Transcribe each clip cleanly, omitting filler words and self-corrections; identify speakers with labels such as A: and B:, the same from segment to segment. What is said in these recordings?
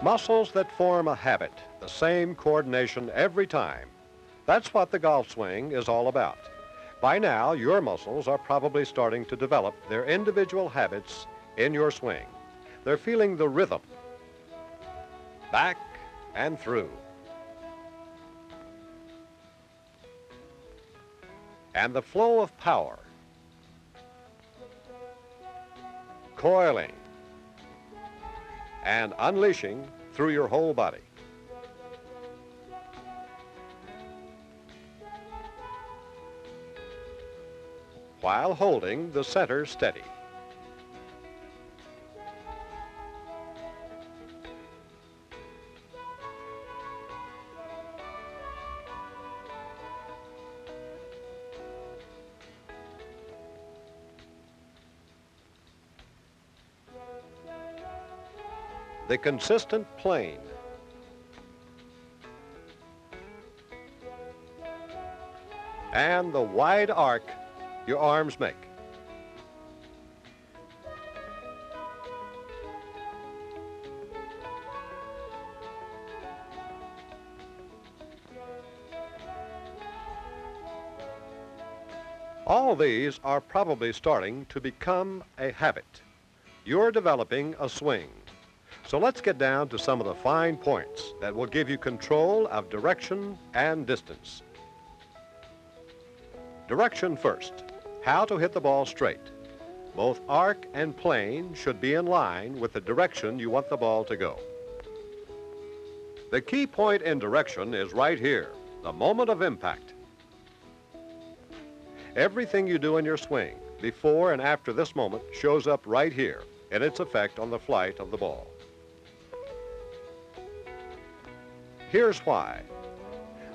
A: Muscles that form a habit, the same coordination every time. That's what the golf swing is all about. By now, your muscles are probably starting to develop their individual habits in your swing. They're feeling the rhythm, back and through. And the flow of power, coiling and unleashing through your whole body. While holding the center steady. The consistent plane. And the wide arc your arms make. All these are probably starting to become a habit. You're developing a swing. So let's get down to some of the fine points that will give you control of direction and distance. Direction first. How to hit the ball straight. Both arc and plane should be in line with the direction you want the ball to go. The key point in direction is right here, the moment of impact. Everything you do in your swing, before and after this moment, shows up right here in its effect on the flight of the ball. Here's why.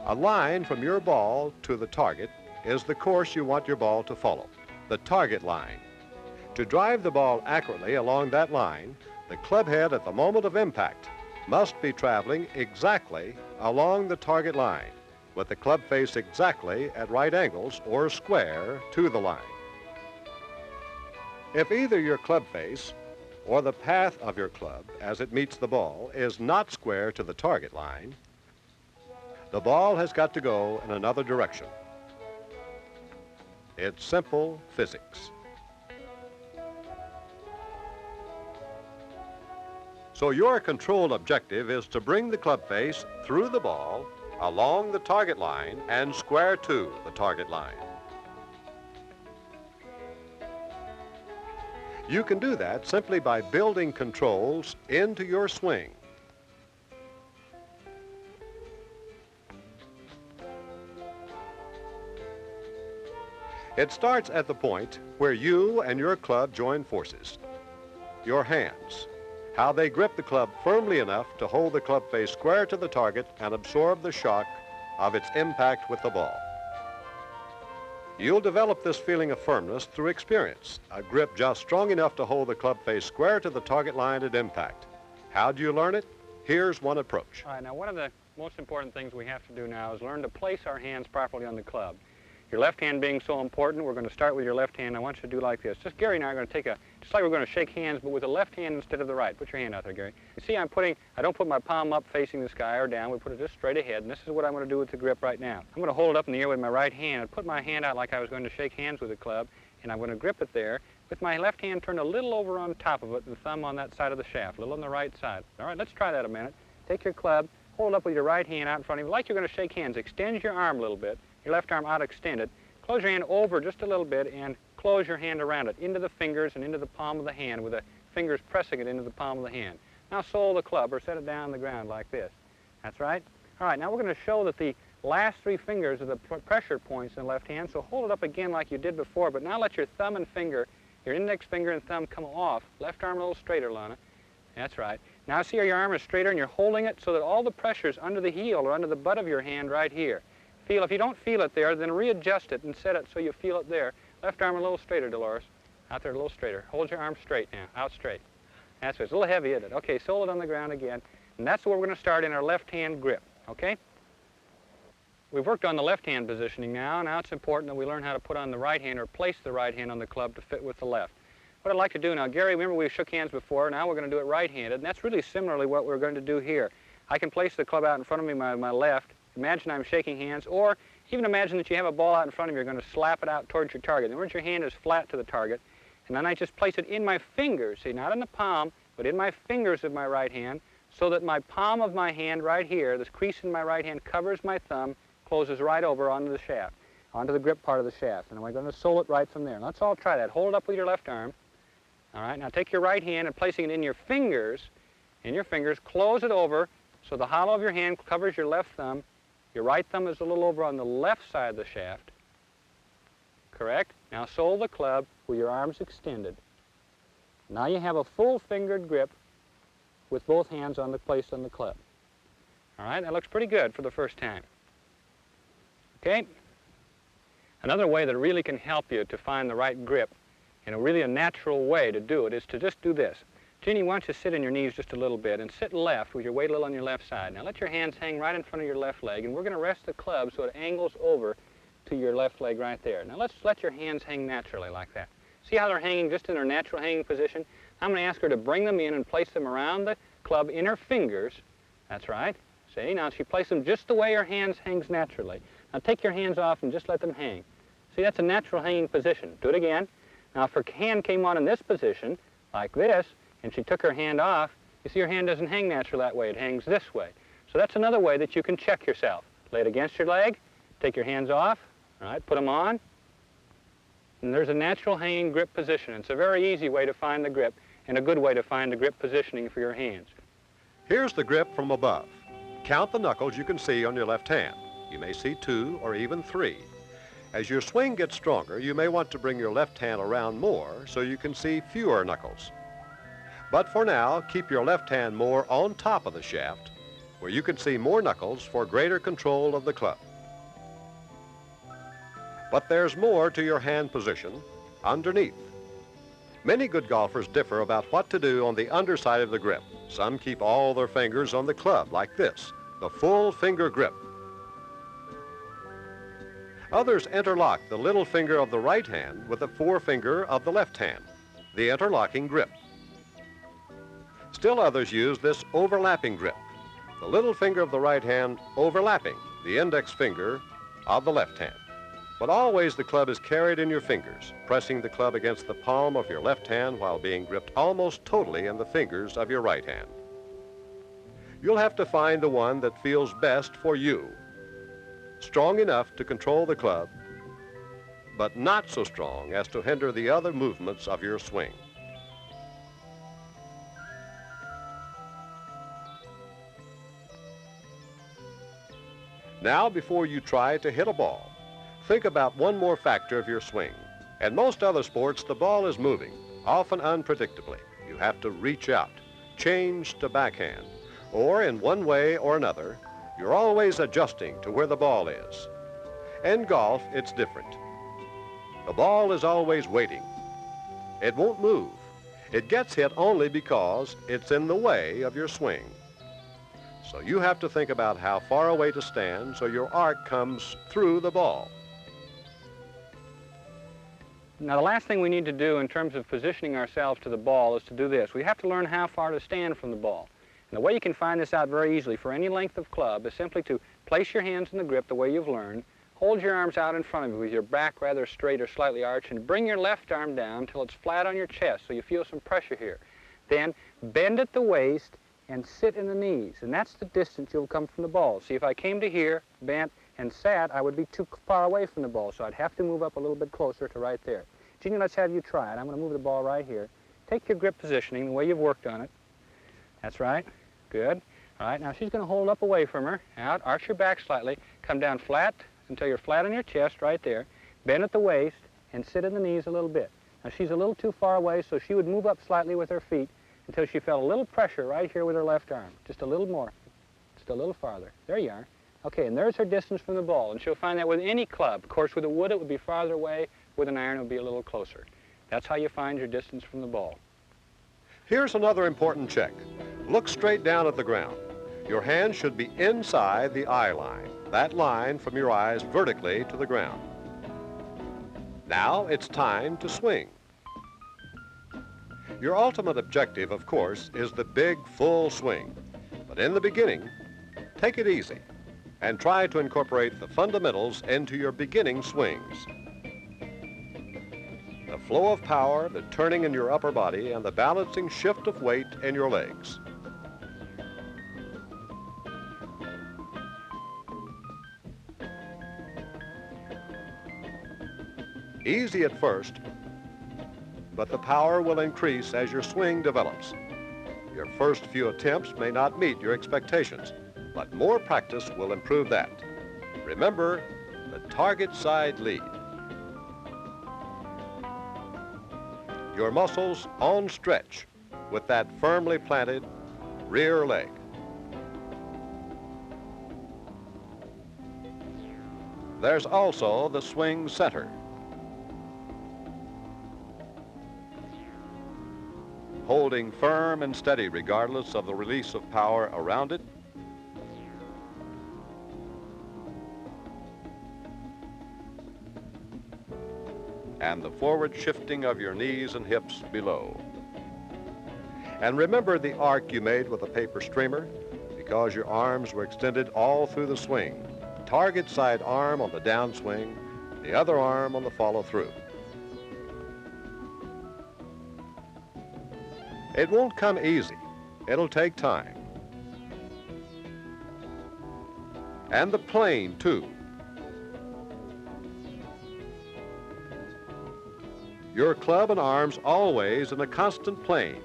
A: A line from your ball to the target is the course you want your ball to follow, the target line. To drive the ball accurately along that line, the club head at the moment of impact must be traveling exactly along the target line, with the club face exactly at right angles or square to the line. If either your club face or the path of your club as it meets the ball is not square to the target line, the ball has got to go in another direction. It's simple physics. So your controlled objective is to bring the club face through the ball, along the target line, and square to the target line. You can do that simply by building controls into your swing. It starts at the point where you and your club join forces. Your hands, how they grip the club firmly enough to hold the club face square to the target and absorb the shock of its impact with the ball. You'll develop this feeling of firmness through experience, a grip just strong enough to hold the club face square to the target line at impact. How do you learn it? Here's one approach.
B: All right, now one of the most important things we have to do now is learn to place our hands properly on the club. Your left hand being so important, we're going to start with your left hand. I want you to do like this. Just Gary and I are going to take just like we're going to shake hands, but with the left hand instead of the right. Put your hand out there, Gary. You see, I don't put my palm up facing the sky or down. We put it just straight ahead, and this is what I'm going to do with the grip right now. I'm going to hold it up in the air with my right hand and put my hand out like I was going to shake hands with the club, and I'm going to grip it there with my left hand turned a little over on top of it, the thumb on that side of the shaft, a little on the right side. All right, let's try that a minute. Take your club, hold it up with your right hand out in front of you, like you're going to shake hands. Extend your arm a little bit, your left arm out extended. Close your hand over just a little bit and close your hand around it, into the fingers and into the palm of the hand, with the fingers pressing it into the palm of the hand. Now sole the club or set it down on the ground like this. That's right. All right, now we're going to show that the last three fingers are the pressure points in the left hand, so hold it up again like you did before, but now let your thumb and finger, your index finger and thumb come off. Left arm a little straighter, Lana. That's right. Now see how your arm is straighter and you're holding it so that all the pressure is under the heel or under the butt of your hand right here. If you don't feel it there, then readjust it and set it so you feel it there. Left arm a little straighter, Dolores. Out there a little straighter. Hold your arm straight now, out straight. That's it. It's a little heavy, isn't it? Okay, sole it on the ground again. And that's where we're going to start in our left hand grip, okay? We've worked on the left hand positioning now. Now it's important that we learn how to put on the right hand or place the right hand on the club to fit with the left. What I'd like to do now, Gary, remember we shook hands before. Now we're going to do it right-handed, and that's really similarly what we're going to do here. I can place the club out in front of me, my left. Imagine I'm shaking hands, or even imagine that you have a ball out in front of you. You're going to slap it out towards your target. In other words, your hand is flat to the target, and then I just place it in my fingers, see, not in the palm, but in my fingers of my right hand, so that my palm of my hand right here, this crease in my right hand, covers my thumb, closes right over onto the shaft, onto the grip part of the shaft. And we're going to sole it right from there. Let's all try that. Hold it up with your left arm. All right, now take your right hand and placing it in your fingers, close it over so the hollow of your hand covers your left thumb. Your right thumb is a little over on the left side of the shaft. Correct? Now sole the club with your arms extended. Now you have a full fingered grip with both hands placed on the club. All right, that looks pretty good for the first time. Okay? Another way that really can help you to find the right grip, and really a natural way to do it, is to just do this. Jeannie, why don't you sit on your knees just a little bit and sit left with your weight a little on your left side. Now let your hands hang right in front of your left leg, and we're going to rest the club so it angles over to your left leg right there. Now let's let your hands hang naturally like that. See how they're hanging just in their natural hanging position? I'm going to ask her to bring them in and place them around the club in her fingers. That's right. See, now she places them just the way her hands hangs naturally. Now take your hands off and just let them hang. See, that's a natural hanging position. Do it again. Now if her hand came on in this position, like this, and she took her hand off, you see her hand doesn't hang naturally that way. It hangs this way. So that's another way that you can check yourself. Lay it against your leg, take your hands off, all right, put them on, and there's a natural hanging grip position. It's a very easy way to find the grip and a good way to find the grip positioning for your hands.
A: Here's the grip from above. Count the knuckles you can see on your left hand. You may see 2 or even 3. As your swing gets stronger, you may want to bring your left hand around more so you can see fewer knuckles. But for now, keep your left hand more on top of the shaft, where you can see more knuckles for greater control of the club. But there's more to your hand position underneath. Many good golfers differ about what to do on the underside of the grip. Some keep all their fingers on the club like this, the full finger grip. Others interlock the little finger of the right hand with the forefinger of the left hand, the interlocking grip. Still others use this overlapping grip, the little finger of the right hand overlapping the index finger of the left hand. But always the club is carried in your fingers, pressing the club against the palm of your left hand while being gripped almost totally in the fingers of your right hand. You'll have to find the one that feels best for you. Strong enough to control the club, but not so strong as to hinder the other movements of your swing. Now, before you try to hit a ball, think about one more factor of your swing. In most other sports, the ball is moving, often unpredictably. You have to reach out, change to backhand, or in one way or another, you're always adjusting to where the ball is. In golf, it's different. The ball is always waiting. It won't move. It gets hit only because it's in the way of your swing. So you have to think about how far away to stand so your arc comes through the ball.
B: Now the last thing we need to do in terms of positioning ourselves to the ball is to do this. We have to learn how far to stand from the ball. And the way you can find this out very easily for any length of club is simply to place your hands in the grip the way you've learned, hold your arms out in front of you with your back rather straight or slightly arched, and bring your left arm down until it's flat on your chest so you feel some pressure here. Then bend at the waist and sit in the knees, and that's the distance you'll come from the ball. See, if I came to here, bent, and sat, I would be too far away from the ball, so I'd have to move up a little bit closer to right there. Jeannie, let's have you try it. I'm going to move the ball right here. Take your grip positioning the way you've worked on it. That's right. Good. All right, now she's going to hold up away from her. Out, arch your back slightly, come down flat until you're flat on your chest right there, bend at the waist, and sit in the knees a little bit. Now she's a little too far away, so she would move up slightly with her feet until she felt a little pressure right here with her left arm. Just a little more. Just a little farther. There you are. Okay, and there's her distance from the ball, and she'll find that with any club. Of course, with a wood, it would be farther away. With an iron, it would be a little closer. That's how you find your distance from the ball.
A: Here's another important check. Look straight down at the ground. Your hand should be inside the eye line, that line from your eyes vertically to the ground. Now it's time to swing. Your ultimate objective, of course, is the big, full swing. But in the beginning, take it easy and try to incorporate the fundamentals into your beginning swings. The flow of power, the turning in your upper body, and the balancing shift of weight in your legs. Easy at first, but the power will increase as your swing develops. Your first few attempts may not meet your expectations, but more practice will improve that. Remember, the target side lead. Your muscles on stretch with that firmly planted rear leg. There's also the swing center. Holding firm and steady regardless of the release of power around it. And the forward shifting of your knees and hips below. And remember the arc you made with a paper streamer, because your arms were extended all through the swing. Target side arm on the downswing, the other arm on the follow through. It won't come easy. It'll take time. And the plane, too. Your club and arms always in a constant plane.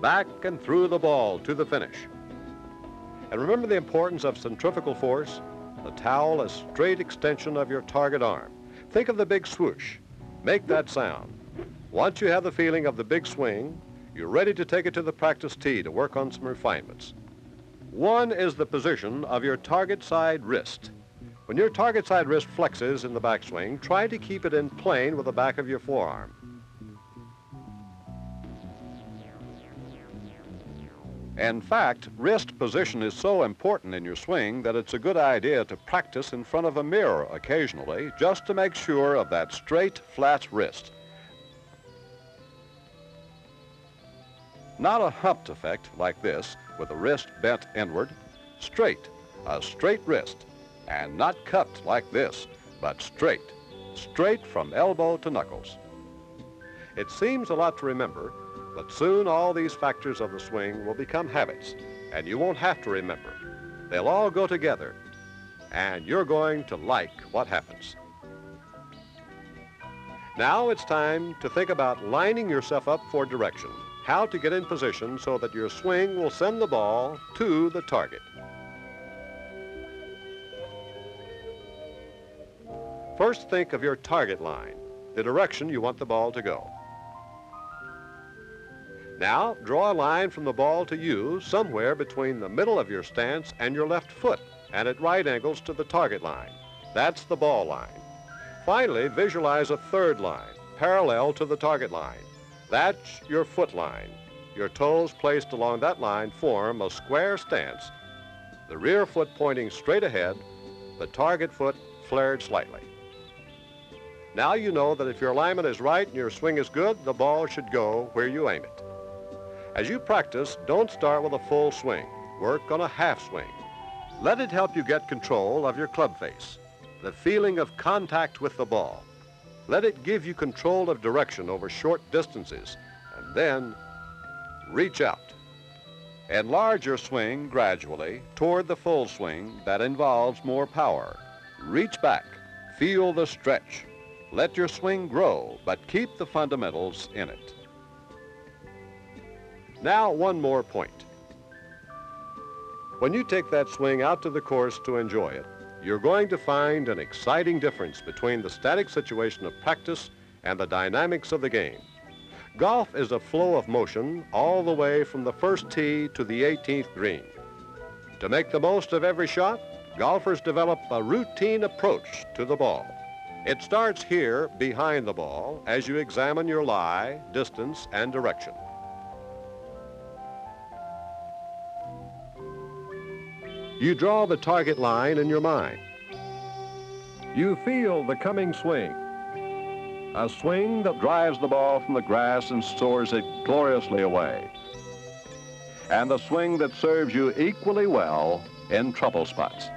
A: Back and through the ball to the finish. And remember the importance of centrifugal force, the towel a straight extension of your target arm. Think of the big swoosh. Make that sound. Once you have the feeling of the big swing, you're ready to take it to the practice tee to work on some refinements. One is the position of your target side wrist. When your target side wrist flexes in the backswing, try to keep it in plane with the back of your forearm. In fact, wrist position is so important in your swing that it's a good idea to practice in front of a mirror occasionally just to make sure of that straight, flat wrist. Not a humped effect like this with the wrist bent inward. Straight, a straight wrist, and not cupped like this, but straight, straight from elbow to knuckles. It seems a lot to remember, but soon all these factors of the swing will become habits, and you won't have to remember. They'll all go together, and you're going to like what happens. Now it's time to think about lining yourself up for direction, how to get in position so that your swing will send the ball to the target. First, think of your target line, the direction you want the ball to go. Now, draw a line from the ball to you somewhere between the middle of your stance and your left foot and at right angles to the target line. That's the ball line. Finally, visualize a third line parallel to the target line. That's your foot line. Your toes placed along that line form a square stance, the rear foot pointing straight ahead, the target foot flared slightly. Now you know that if your alignment is right and your swing is good, the ball should go where you aim it. As you practice, don't start with a full swing. Work on a half swing. Let it help you get control of your club face, the feeling of contact with the ball. Let it give you control of direction over short distances, and then reach out. Enlarge your swing gradually toward the full swing that involves more power. Reach back. Feel the stretch. Let your swing grow, but keep the fundamentals in it. Now, one more point. When you take that swing out to the course to enjoy it, you're going to find an exciting difference between the static situation of practice and the dynamics of the game. Golf is a flow of motion all the way from the first tee to the 18th green. To make the most of every shot, golfers develop a routine approach to the ball. It starts here behind the ball as you examine your lie, distance, and direction. You draw the target line in your mind. You feel the coming swing. A swing that drives the ball from the grass and soars it gloriously away. And the swing that serves you equally well in trouble spots.